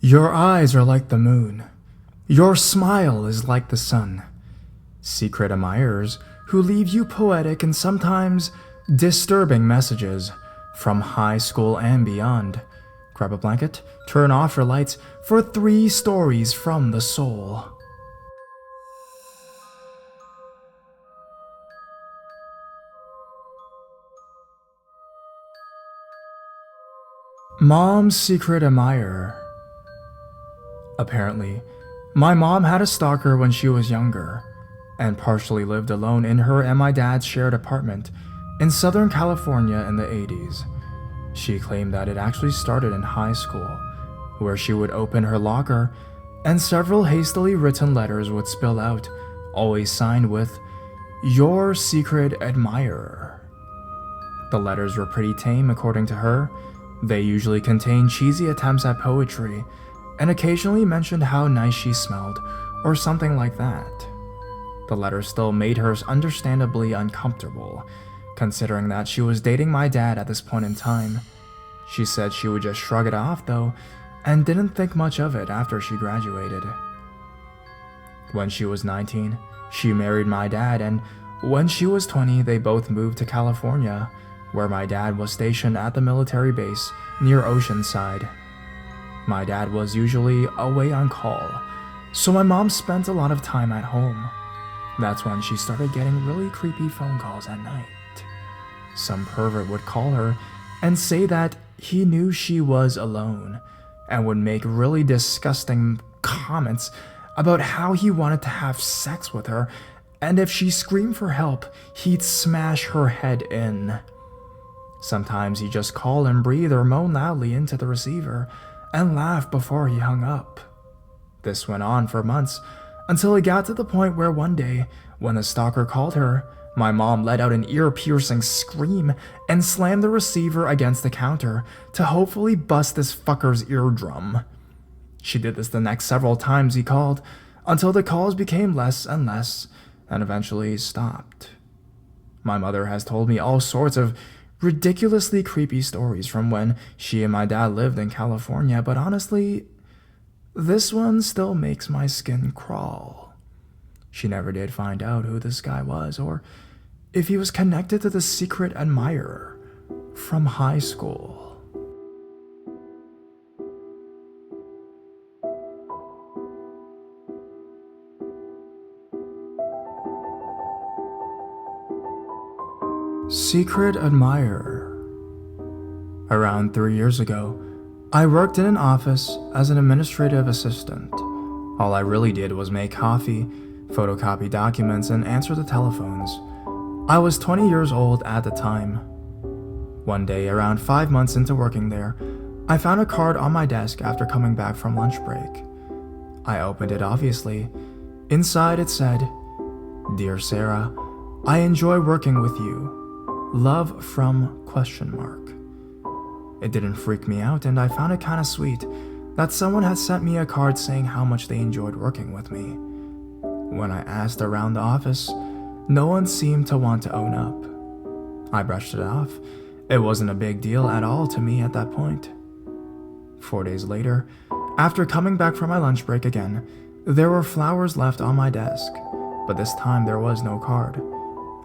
Your eyes are like the moon. Your smile is like the sun. Secret admirers who leave you poetic and sometimes disturbing messages from high school and beyond. Grab a blanket, turn off your lights for 3 stories from the soul. Mom's secret admirer. Apparently, my mom had a stalker when she was younger, and partially lived alone in her and my dad's shared apartment in Southern California in the 80s. She claimed that it actually started in high school, where she would open her locker and several hastily written letters would spill out, always signed with, "Your secret admirer." The letters were pretty tame according to her. They usually contained cheesy attempts at poetry, and occasionally mentioned how nice she smelled, or something like that. The letter still made her understandably uncomfortable, considering that she was dating my dad at this point in time. She said she would just shrug it off though, and didn't think much of it after she graduated. When she was 19, she married my dad, and when she was 20, they both moved to California, where my dad was stationed at the military base near Oceanside. My dad was usually away on call, so my mom spent a lot of time at home. That's when she started getting really creepy phone calls at night. Some pervert would call her and say that he knew she was alone, and would make really disgusting comments about how he wanted to have sex with her, and if she screamed for help, he'd smash her head in. Sometimes he'd just call and breathe or moan loudly into the receiver and laugh before he hung up. This went on for months, until it got to the point where one day, when the stalker called her, my mom let out an ear-piercing scream and slammed the receiver against the counter to hopefully bust this fucker's eardrum. She did this the next several times he called, until the calls became less and less, and eventually stopped. My mother has told me all sorts of ridiculously creepy stories from when she and my dad lived in California, but honestly, this one still makes my skin crawl. She never did find out who this guy was, or if he was connected to the secret admirer from high school. Secret admirer. Around 3 years ago, I worked in an office as an administrative assistant. All I really did was make coffee, photocopy documents, and answer the telephones. I was 20 years old at the time. One day, around 5 months into working there, I found a card on my desk after coming back from lunch break. I opened it obviously. Inside it said, "Dear Sarah, I enjoy working with you. Love from ?" It didn't freak me out, and I found it kinda sweet that someone had sent me a card saying how much they enjoyed working with me. When I asked around the office, no one seemed to want to own up. I brushed it off. It wasn't a big deal at all to me at that point. 4 days later, after coming back from my lunch break again, there were flowers left on my desk, but this time there was no card.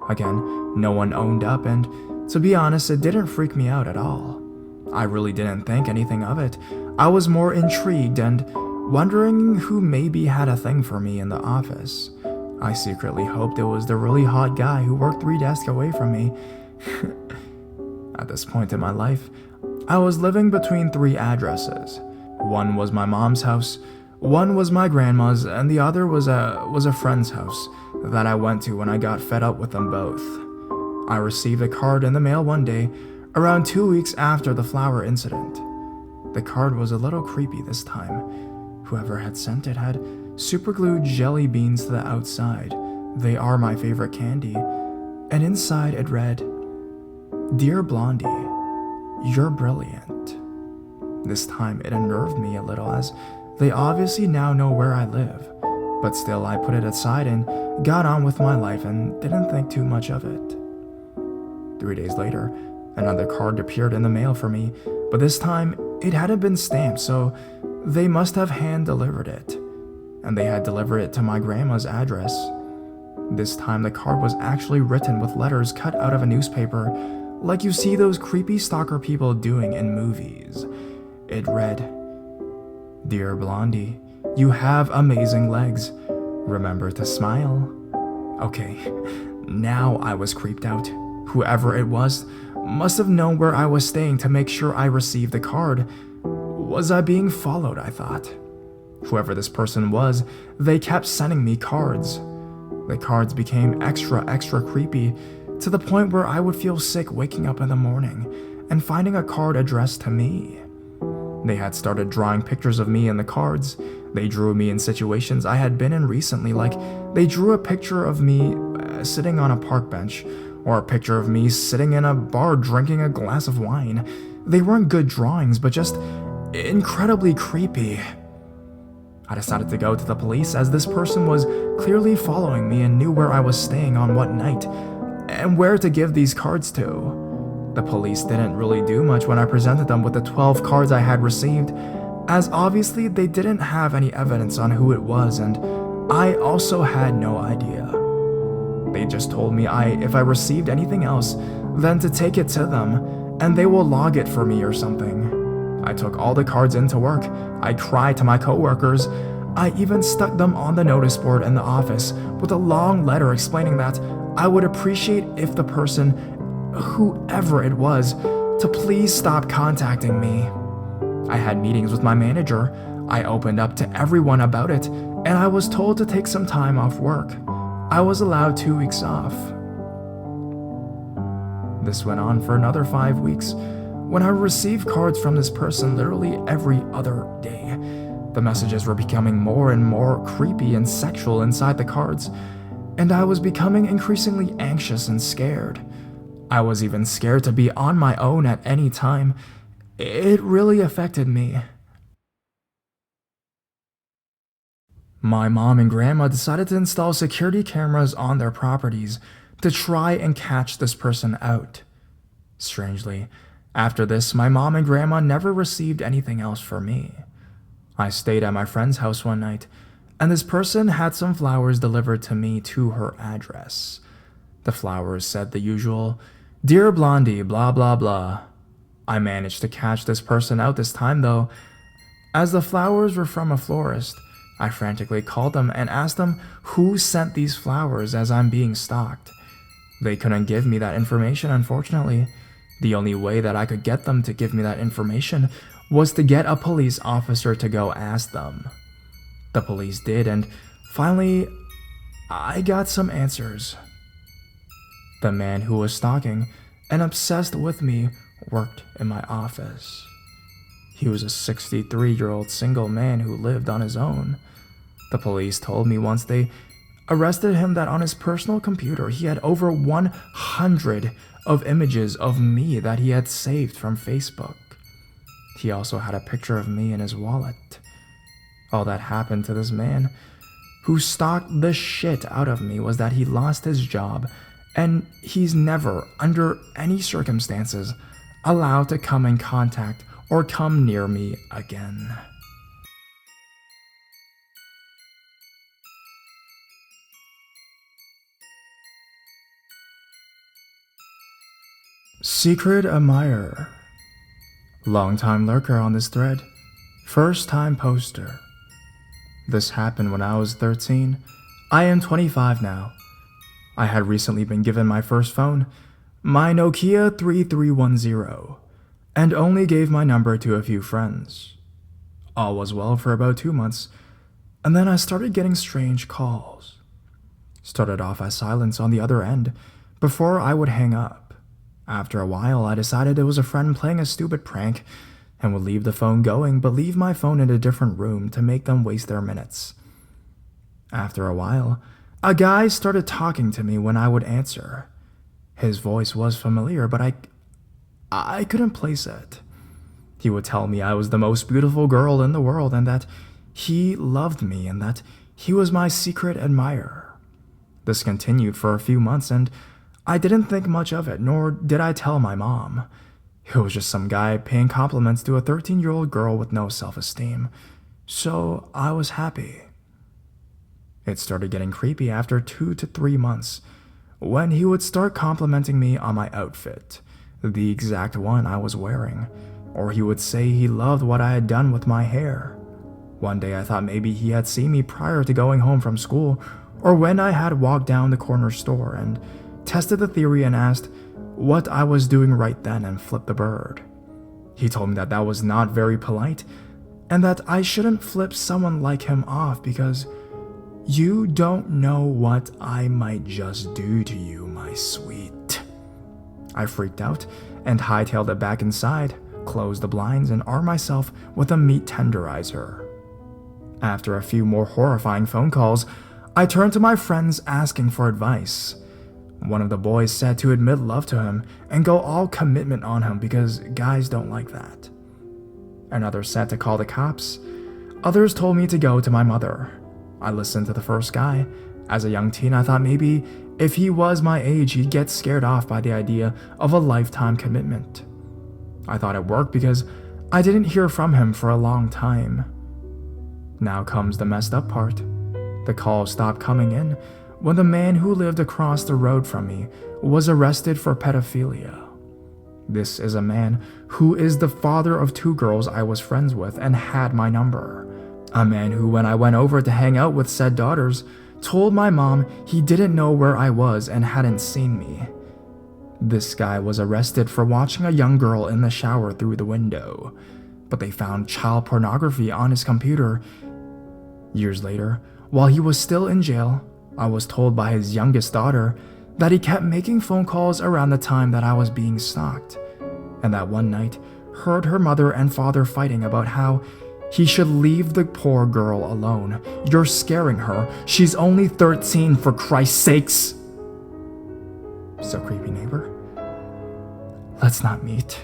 Again, no one owned up, and to be honest, it didn't freak me out at all. I really didn't think anything of it. I was more intrigued and wondering who maybe had a thing for me in the office. I secretly hoped it was the really hot guy who worked 3 desks away from me. At this point in my life, I was living between 3 addresses. One was my mom's house, one was my grandma's, and the other was a friend's house that I went to when I got fed up with them both. I received a card in the mail one day, around 2 weeks after the flower incident. The card was a little creepy this time. Whoever had sent it had superglued jelly beans to the outside. They are my favorite candy. And inside it read, "Dear Blondie, you're brilliant." This time it unnerved me a little, as they obviously now know where I live. But still, I put it aside and got on with my life and didn't think too much of it. 3 days later, another card appeared in the mail for me, but this time it hadn't been stamped, so they must have hand-delivered it, and they had delivered it to my grandma's address. This time the card was actually written with letters cut out of a newspaper, like you see those creepy stalker people doing in movies. It read, "Dear Blondie, you have amazing legs. Remember to smile." Okay, now I was creeped out. Whoever it was must have known where I was staying to make sure I received the card. Was I being followed, I thought. Whoever this person was, they kept sending me cards. The cards became extra creepy, to the point where I would feel sick waking up in the morning and finding a card addressed to me. They had started drawing pictures of me in the cards. They drew me in situations I had been in recently, like they drew a picture of me sitting on a park bench, or a picture of me sitting in a bar drinking a glass of wine. They weren't good drawings, but just incredibly creepy. I decided to go to the police, as this person was clearly following me and knew where I was staying on what night and where to give these cards to. The police didn't really do much when I presented them with the 12 cards I had received, as obviously they didn't have any evidence on who it was, and I also had no idea. They just told me if I received anything else, then to take it to them, and they will log it for me or something. I took all the cards into work. I cried to my coworkers. I even stuck them on the notice board in the office with a long letter explaining that I would appreciate if the person, whoever it was, to please stop contacting me. I had meetings with my manager. I opened up to everyone about it, and I was told to take some time off work. I was allowed 2 weeks off. This went on for another 5 weeks, when I received cards from this person literally every other day. The messages were becoming more and more creepy and sexual inside the cards, and I was becoming increasingly anxious and scared. I was even scared to be on my own at any time. It really affected me. My mom and grandma decided to install security cameras on their properties to try and catch this person out. Strangely, after this, my mom and grandma never received anything else from me. I stayed at my friend's house one night, and this person had some flowers delivered to me to her address. The flowers said the usual, "Dear Blondie, blah blah blah." I managed to catch this person out this time though. As the flowers were from a florist, I frantically called them and asked them who sent these flowers, as I'm being stalked. They couldn't give me that information, unfortunately. The only way that I could get them to give me that information was to get a police officer to go ask them. The police did, and finally, I got some answers. The man who was stalking and obsessed with me worked in my office. He was a 63-year-old single man who lived on his own. The police told me once they arrested him that on his personal computer he had over 100 of images of me that he had saved from Facebook. He also had a picture of me in his wallet. All that happened to this man, who stalked the shit out of me, was that he lost his job, and he's never, under any circumstances, allowed to come in contact or come near me again. Secret admirer. Long-time lurker on this thread. First-time poster. This happened when I was 13. I am 25 now. I had recently been given my first phone, my Nokia 3310, and only gave my number to a few friends. All was well for about 2 months, and then I started getting strange calls. Started off as silence on the other end before I would hang up. After a while, I decided it was a friend playing a stupid prank and would leave the phone going but leave my phone in a different room to make them waste their minutes. After a while, a guy started talking to me when I would answer. His voice was familiar, but I couldn't place it. He would tell me I was the most beautiful girl in the world and that he loved me and that he was my secret admirer. This continued for a few months, and I didn't think much of it, nor did I tell my mom. It was just some guy paying compliments to a 13-year-old girl with no self-esteem. So I was happy. It started getting creepy after 2 to 3 months, when he would start complimenting me on my outfit, the exact one I was wearing, or he would say he loved what I had done with my hair. One day I thought maybe he had seen me prior to going home from school, or when I had walked down the corner store, and tested the theory and asked what I was doing right then and flipped the bird. He told me that that was not very polite, and that I shouldn't flip someone like him off because you don't know what I might just do to you, my sweet. I freaked out and hightailed it back inside, closed the blinds, and armed myself with a meat tenderizer. After a few more horrifying phone calls, I turned to my friends asking for advice. One of the boys said to admit love to him and go all commitment on him because guys don't like that. Another said to call the cops. Others told me to go to my mother. I listened to the first guy. As a young teen, I thought maybe if he was my age, he'd get scared off by the idea of a lifetime commitment. I thought it worked because I didn't hear from him for a long time. Now comes the messed up part. The calls stopped coming in when the man who lived across the road from me was arrested for pedophilia. This is a man who is the father of 2 girls I was friends with and had my number. A man who, when I went over to hang out with said daughters, told my mom he didn't know where I was and hadn't seen me. This guy was arrested for watching a young girl in the shower through the window, but they found child pornography on his computer. Years later, while he was still in jail, I was told by his youngest daughter that he kept making phone calls around the time that I was being stalked, and that one night heard her mother and father fighting about how he should leave the poor girl alone. You're scaring her. She's only 13, for Christ's sakes. So creepy, neighbor. Let's not meet.